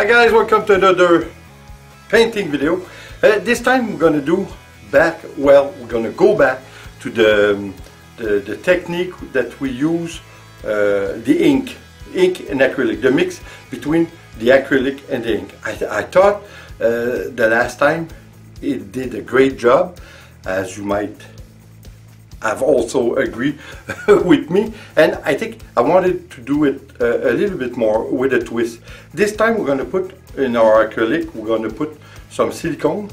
Hi guys, welcome to another painting video. This time we're going to go back to the technique that we use, the ink and acrylic, the mix between the acrylic and the ink. I thought the last time it did a great job, as you might have also agreed with me, and I think I wanted to do it a little bit more with a twist. This time we're going to put in our acrylic, we're going to put some silicone,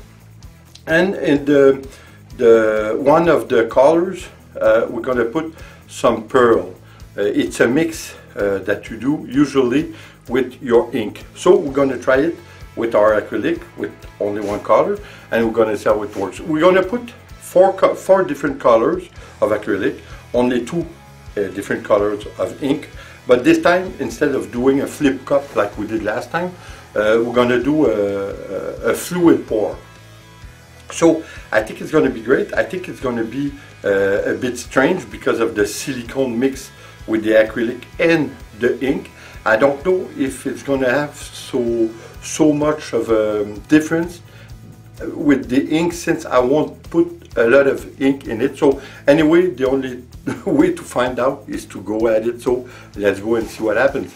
and in the one of the colors we're going to put some pearl. It's a mix that you do usually with your ink. So we're going to try it with our acrylic with only one color, and we're going to see how it works. We're going to put four different colors of acrylic, only two different colors of ink, but this time instead of doing a flip cup like we did last time, we're going to do a fluid pour. So I think it's going to be great. I think it's going to be a bit strange because of the silicone mix with the acrylic and the ink. I don't know if it's going to have so much of a difference with the ink, since I won't put a lot of ink in it. So anyway, the only way to find out is to go at it. So let's go and see what happens.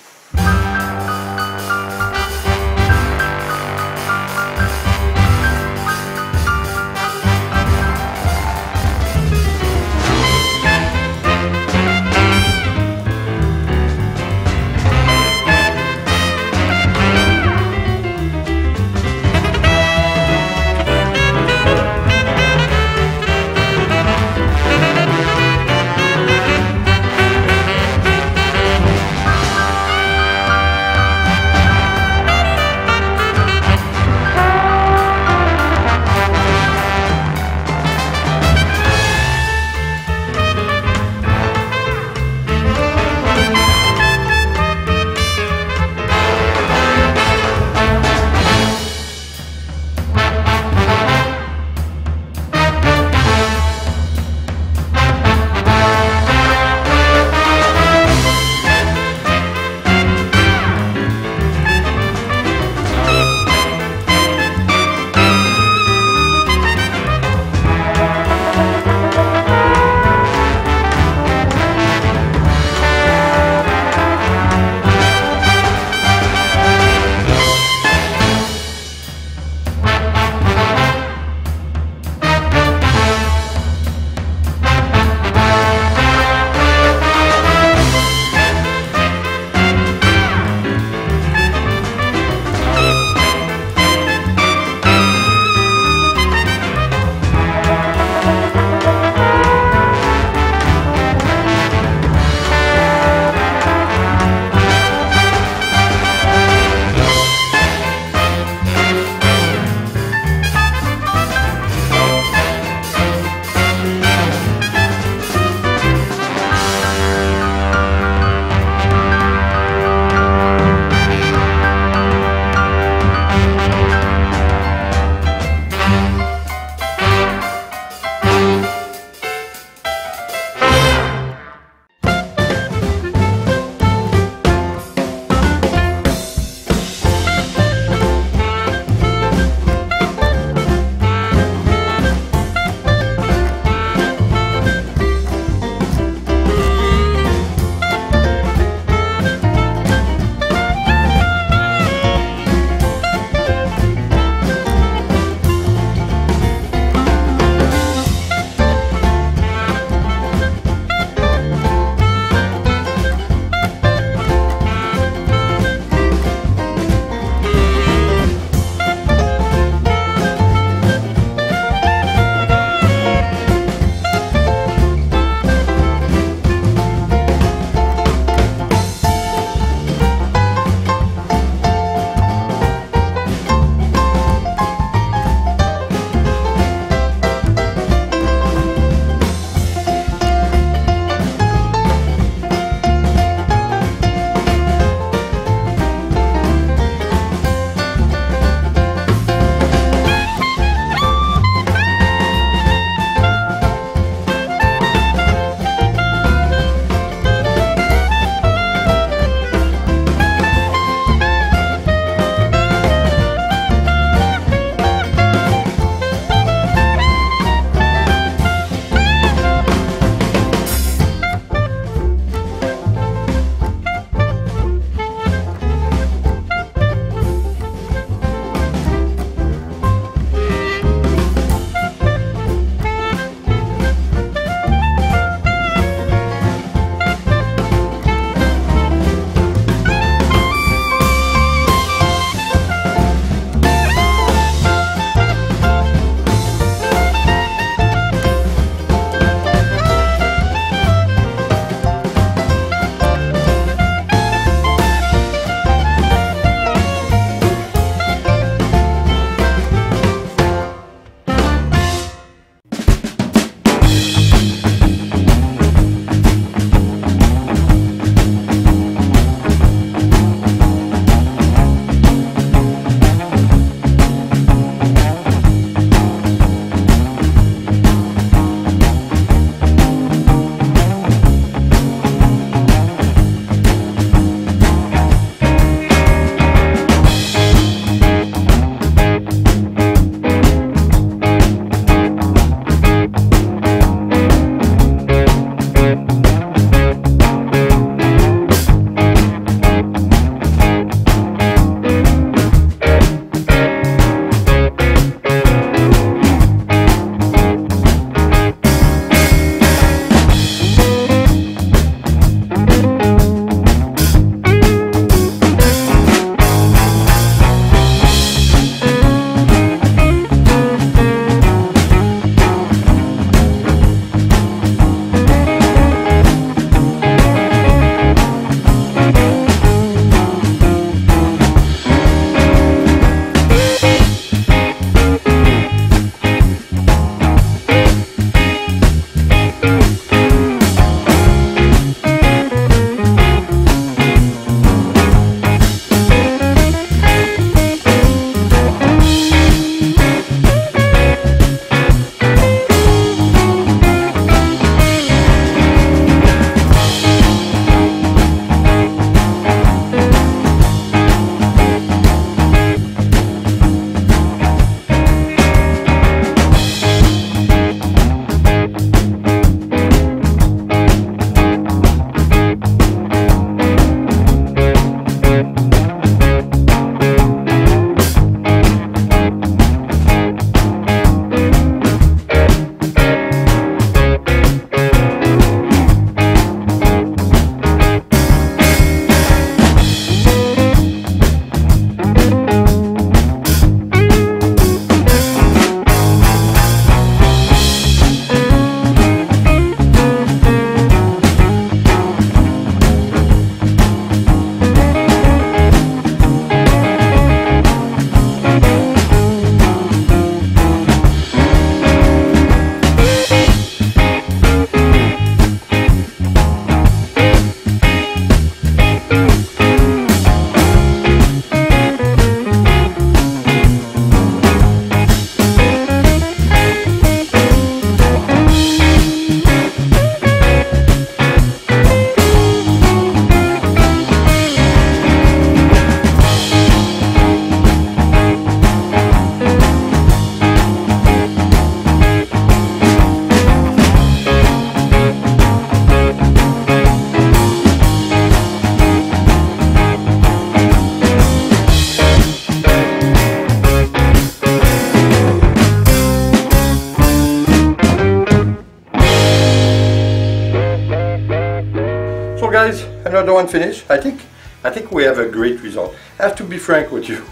another one finished. I think we have a great result. I have to be frank with you.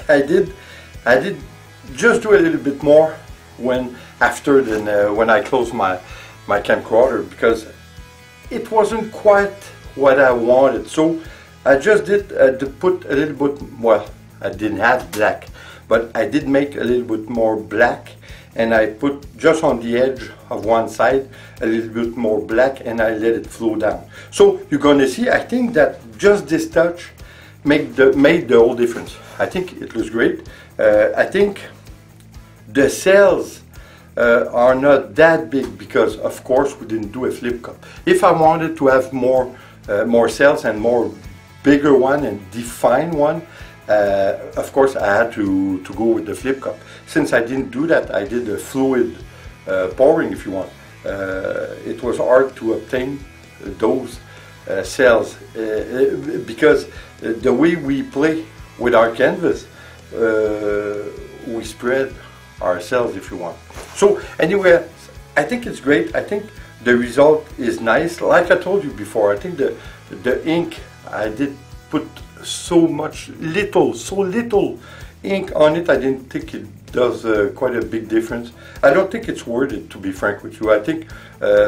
I did just do a little bit more when I closed my camcorder, because it wasn't quite what I wanted. So I just did to put a little bit, well, I didn't have black, but I did make a little bit more black, and I put just on the edge of one side a little bit more black, and I let it flow down. So you're gonna see, I think that just this touch made the whole difference. I think it looks great. I think the cells are not that big because, of course, we didn't do a flip cup. If I wanted to have more cells and more bigger one and define one, of course I had to go with the flip cup. Since I didn't do that, I did a fluid pouring, if you want. It was hard to obtain those cells because the way we play with our canvas, we spread our cells, if you want. So anyway, I think it's great. I think the result is nice. Like I told you before, I think the ink, I did put so little ink on it. I didn't think it does quite a big difference. I don't think it's worth it, to be frank with you. I think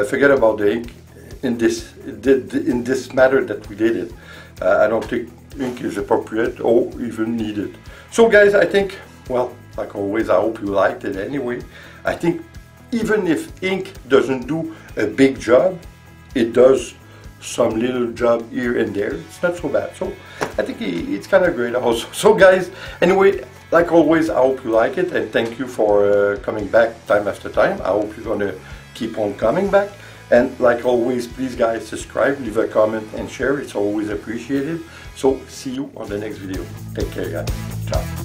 forget about the ink in this matter that we did it. I don't think ink is appropriate or even needed. So guys, I think, well, like always, I hope you liked it anyway. I think even if ink doesn't do a big job, it does some little job here and there. It's not so bad. So I think it's kind of great also. So guys, anyway, like always, I hope you like it, and thank you for coming back time after time. I hope you're gonna keep on coming back. And like always, please guys, subscribe, leave a comment and share. It's always appreciated. So see you on the next video. Take care guys. Ciao.